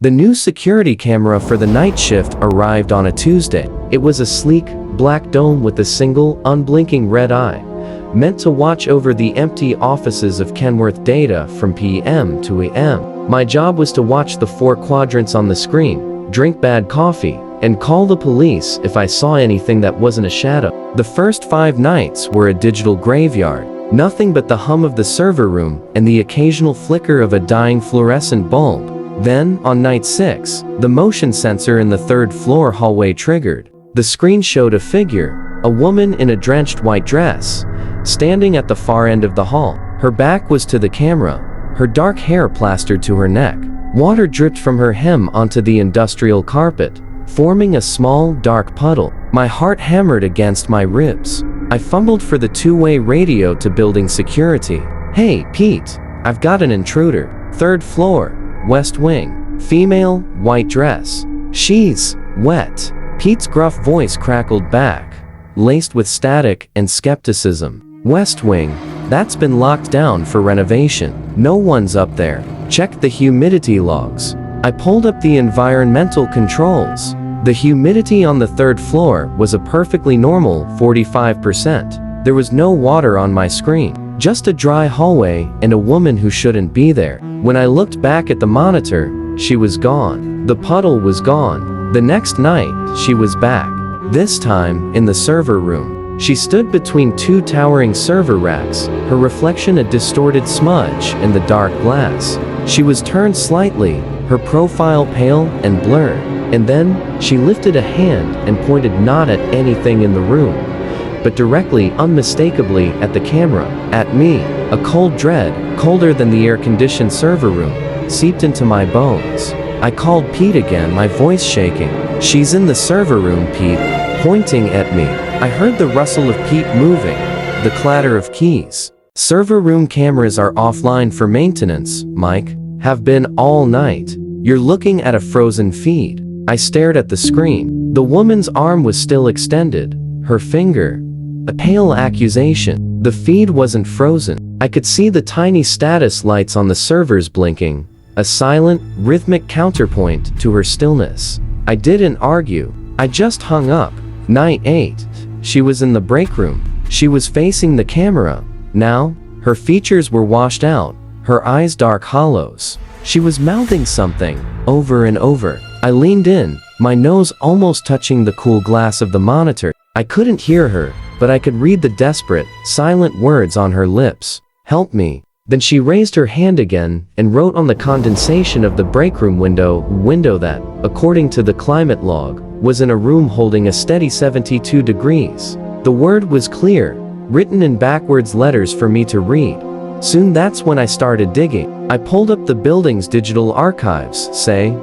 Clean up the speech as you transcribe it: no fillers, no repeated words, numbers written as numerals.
The new security camera for the night shift arrived on a Tuesday. It was a sleek, black dome with a single, unblinking red eye, meant to watch over the empty offices of Kenworth Data from PM to AM. My job was to watch the 4 quadrants on the screen, drink bad coffee, and call the police if I saw anything that wasn't a shadow. The first 5 nights were a digital graveyard. Nothing but the hum of the server room and the occasional flicker of a dying fluorescent bulb. Then, on night 6, the motion sensor in the 3rd floor hallway triggered. The screen showed a figure, a woman in a drenched white dress, standing at the far end of the hall. Her back was to the camera, her dark hair plastered to her neck. Water dripped from her hem onto the industrial carpet, forming a small, dark puddle. My heart hammered against my ribs. I fumbled for the 2-way radio to building security. "Hey, Pete, I've got an intruder. 3rd floor, West Wing. Female, white dress. She's wet." Pete's gruff voice crackled back, laced with static and skepticism. "West Wing? That's been locked down for renovation. No one's up there. Check the humidity logs." I pulled up the environmental controls. The humidity on the 3rd floor was a perfectly normal 45%. There was no water on my screen, just a dry hallway and a woman who shouldn't be there. When I looked back at the monitor, she was gone. The puddle was gone. The next night, she was back. This time, in the server room. She stood between 2 towering server racks, her reflection a distorted smudge in the dark glass. She was turned slightly, her profile pale and blurred. And then, she lifted a hand and pointed not at anything in the room, but directly, unmistakably, at the camera, at me. A cold dread, colder than the air-conditioned server room, seeped into my bones. I called Pete again, my voice shaking. "She's in the server room, Pete," pointing at me. I heard the rustle of Pete moving, the clatter of keys. "Server room cameras are offline for maintenance, Mike. Have been all night. You're looking at a frozen feed." I stared at the screen. The woman's arm was still extended, her finger a pale accusation. The feed wasn't frozen. I could see the tiny status lights on the servers blinking, a silent, rhythmic counterpoint to her stillness. I didn't argue. I just hung up. Night 8. She was in the break room. She was facing the camera. Now, her features were washed out, her eyes dark hollows. She was mouthing something, over and over. I leaned in, my nose almost touching the cool glass of the monitor. I couldn't hear her, but I could read the desperate, silent words on her lips. "Help me." Then she raised her hand again and wrote on the condensation of the breakroom window that, according to the climate log, was in a room holding a steady 72 degrees. The word was clear, written in backwards letters for me to read. Soon that's when I started digging. I pulled up the building's digital archives, say,